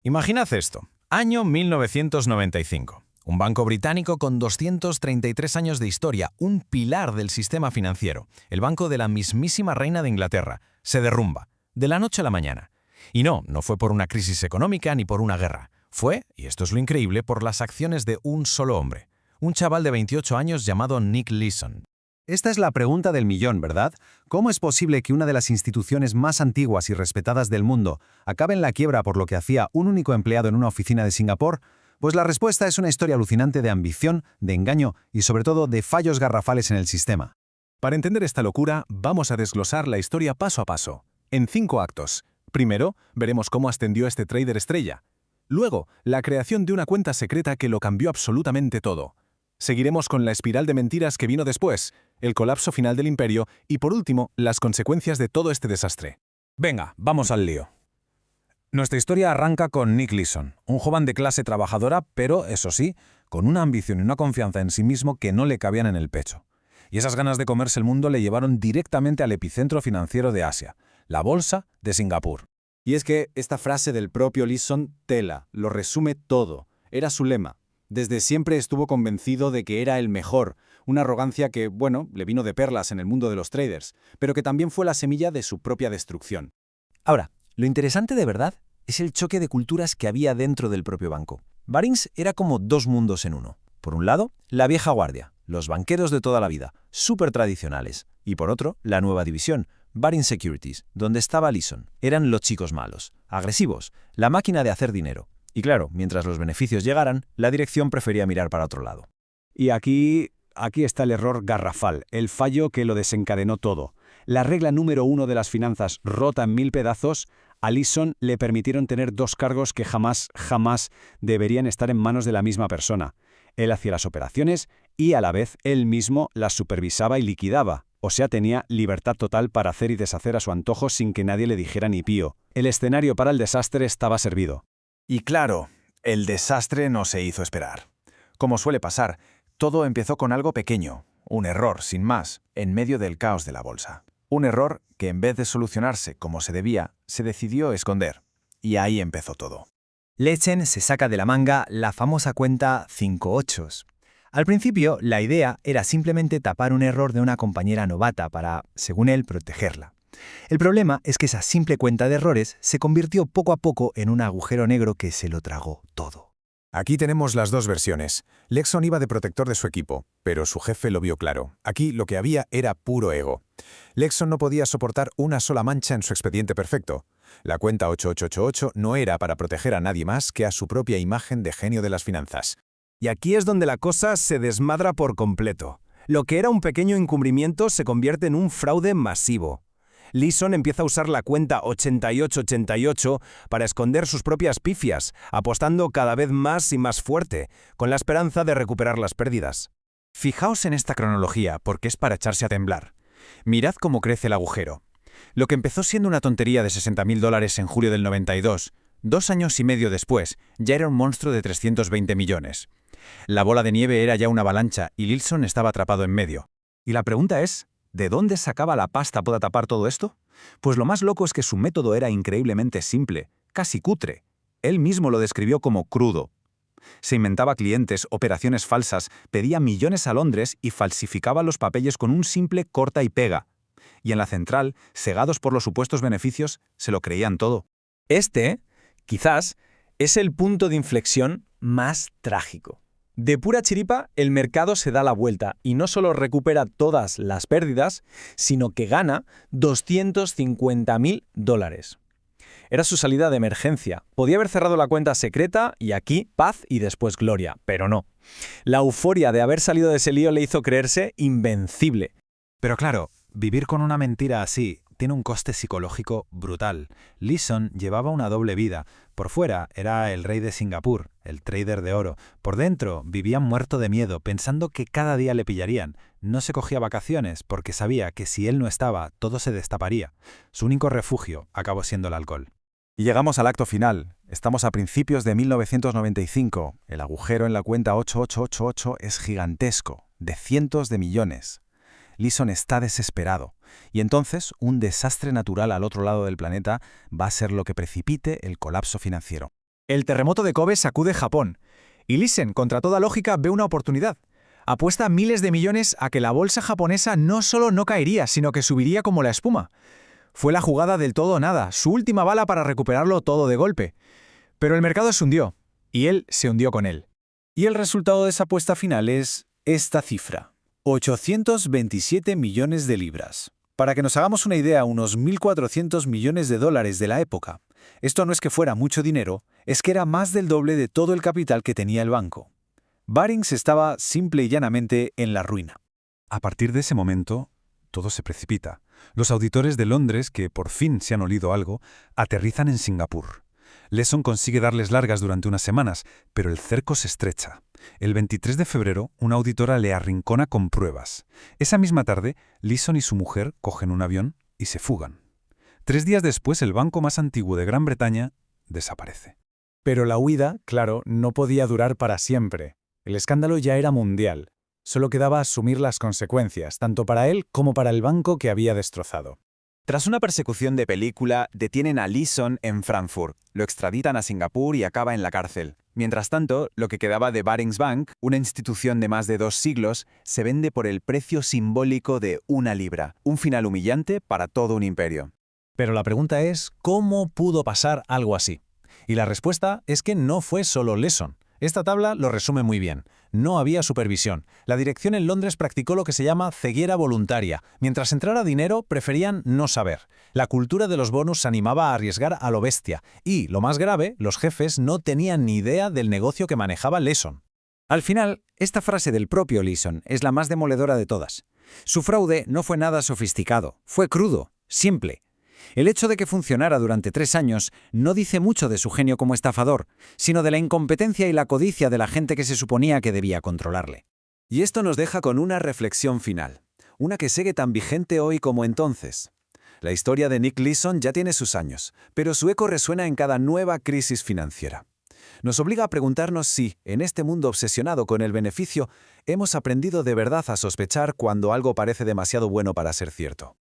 Imaginad esto, año 1995. Un banco británico con 233 años de historia, un pilar del sistema financiero, el banco de la mismísima reina de Inglaterra, se derrumba, de la noche a la mañana. Y no fue por una crisis económica ni por una guerra. Fue, y esto es lo increíble, por las acciones de un solo hombre, un chaval de 28 años llamado Nick Leeson. Esta es la pregunta del millón, ¿verdad? ¿Cómo es posible que una de las instituciones más antiguas y respetadas del mundo acabe en la quiebra por lo que hacía un único empleado en una oficina de Singapur? Pues la respuesta es una historia alucinante de ambición, de engaño y sobre todo de fallos garrafales en el sistema. Para entender esta locura, vamos a desglosar la historia paso a paso, en 5 actos. Primero, veremos cómo ascendió este trader estrella. Luego, la creación de una cuenta secreta que lo cambió absolutamente todo. Seguiremos con la espiral de mentiras que vino después, el colapso final del imperio y, por último, las consecuencias de todo este desastre. Venga, vamos al lío. Nuestra historia arranca con Nick Leeson, un joven de clase trabajadora, pero, eso sí, con una ambición y una confianza en sí mismo que no le cabían en el pecho. Y esas ganas de comerse el mundo le llevaron directamente al epicentro financiero de Asia, la bolsa de Singapur. Y es que esta frase del propio Leeson lo resume todo. Era su lema. Desde siempre estuvo convencido de que era el mejor, una arrogancia que, le vino de perlas en el mundo de los traders, pero que también fue la semilla de su propia destrucción. Ahora, lo interesante de verdad es el choque de culturas que había dentro del propio banco. Barings era como dos mundos en uno. Por un lado, la vieja guardia, los banqueros de toda la vida, súper tradicionales. Y por otro, la nueva división, Barings Securities, donde estaba Leeson. Eran los chicos malos, agresivos, la máquina de hacer dinero. Y claro, mientras los beneficios llegaran, la dirección prefería mirar para otro lado. Y aquí está el error garrafal, el fallo que lo desencadenó todo. La regla número 1 de las finanzas, rota en 1000 pedazos, a Leeson le permitieron tener dos cargos que jamás deberían estar en manos de la misma persona. Él hacía las operaciones y a la vez él mismo las supervisaba y liquidaba. O sea, tenía libertad total para hacer y deshacer a su antojo sin que nadie le dijera ni pío. El escenario para el desastre estaba servido. Y claro, el desastre no se hizo esperar. Como suele pasar, todo empezó con algo pequeño, un error, sin más, en medio del caos de la bolsa. Un error que en vez de solucionarse como se debía, se decidió esconder. Y ahí empezó todo. Leeson se saca de la manga la famosa cuenta 58. Al principio, la idea era simplemente tapar un error de una compañera novata para, según él, protegerla. El problema es que esa simple cuenta de errores se convirtió poco a poco en un agujero negro que se lo tragó todo. Aquí tenemos las dos versiones. Leeson iba de protector de su equipo, pero su jefe lo vio claro. Aquí lo que había era puro ego. Leeson no podía soportar una sola mancha en su expediente perfecto. La cuenta 8888 no era para proteger a nadie más que a su propia imagen de genio de las finanzas. Y aquí es donde la cosa se desmadra por completo. Lo que era un pequeño encubrimiento se convierte en un fraude masivo. Leeson empieza a usar la cuenta 8888 para esconder sus propias pifias, apostando cada vez más y más fuerte, con la esperanza de recuperar las pérdidas. Fijaos en esta cronología, porque es para echarse a temblar. Mirad cómo crece el agujero. Lo que empezó siendo una tontería de $60.000 en julio del 92, 2 años y medio después, ya era un monstruo de 320 millones. La bola de nieve era ya una avalancha y Leeson estaba atrapado en medio. Y la pregunta es, ¿de dónde sacaba la pasta para tapar todo esto? Pues lo más loco es que su método era increíblemente simple, casi cutre. Él mismo lo describió como crudo. Se inventaba clientes, operaciones falsas, pedía millones a Londres y falsificaba los papeles con un simple corta y pega. Y en la central, cegados por los supuestos beneficios, se lo creían todo. Quizás, es el punto de inflexión más trágico. De pura chiripa, el mercado se da la vuelta y no solo recupera todas las pérdidas, sino que gana $250.000. Era su salida de emergencia. Podía haber cerrado la cuenta secreta y aquí paz y después gloria, pero no. La euforia de haber salido de ese lío le hizo creerse invencible. Pero claro, vivir con una mentira así tiene un coste psicológico brutal. Leeson llevaba una doble vida. Por fuera era el rey de Singapur, el trader de oro. Por dentro vivía muerto de miedo, pensando que cada día le pillarían. No se cogía vacaciones porque sabía que si él no estaba, todo se destaparía. Su único refugio acabó siendo el alcohol. Y llegamos al acto final. Estamos a principios de 1995. El agujero en la cuenta 8888 es gigantesco, de cientos de millones. Leeson está desesperado. Y entonces, un desastre natural al otro lado del planeta va a ser lo que precipite el colapso financiero. El terremoto de Kobe sacude Japón, y Lisen, contra toda lógica, ve una oportunidad. Apuesta miles de millones a que la bolsa japonesa no solo no caería, sino que subiría como la espuma. Fue la jugada del todo o nada, su última bala para recuperarlo todo de golpe. Pero el mercado se hundió, y él se hundió con él. Y el resultado de esa apuesta final es esta cifra: 827 millones de libras. Para que nos hagamos una idea, unos 1.400 millones de dólares de la época. Esto no es que fuera mucho dinero, es que era más del doble de todo el capital que tenía el banco. Barings estaba simple y llanamente en la ruina. A partir de ese momento, todo se precipita. Los auditores de Londres, que por fin se han olido algo, aterrizan en Singapur. Leeson consigue darles largas durante unas semanas, pero el cerco se estrecha. El 23 de febrero, una auditora le arrincona con pruebas. Esa misma tarde, Leeson y su mujer cogen un avión y se fugan. 3 días después, el banco más antiguo de Gran Bretaña desaparece. Pero la huida, claro, no podía durar para siempre. El escándalo ya era mundial. Solo quedaba asumir las consecuencias, tanto para él como para el banco que había destrozado. Tras una persecución de película, detienen a Leeson en Frankfurt, lo extraditan a Singapur y acaba en la cárcel. Mientras tanto, lo que quedaba de Barings Bank, una institución de más de 2 siglos, se vende por el precio simbólico de 1 libra, un final humillante para todo un imperio. Pero la pregunta es, ¿cómo pudo pasar algo así? Y la respuesta es que no fue solo Leeson. Esta tabla lo resume muy bien. No había supervisión. La dirección en Londres practicó lo que se llama ceguera voluntaria. Mientras entrara dinero, preferían no saber. La cultura de los bonus animaba a arriesgar a lo bestia. Y, lo más grave, los jefes no tenían ni idea del negocio que manejaba Leeson. Al final, esta frase del propio Leeson es la más demoledora de todas. Su fraude no fue nada sofisticado, fue crudo, simple. El hecho de que funcionara durante 3 años no dice mucho de su genio como estafador, sino de la incompetencia y la codicia de la gente que se suponía que debía controlarle. Y esto nos deja con una reflexión final, una que sigue tan vigente hoy como entonces. La historia de Nick Leeson ya tiene sus años, pero su eco resuena en cada nueva crisis financiera. Nos obliga a preguntarnos si, en este mundo obsesionado con el beneficio, hemos aprendido de verdad a sospechar cuando algo parece demasiado bueno para ser cierto.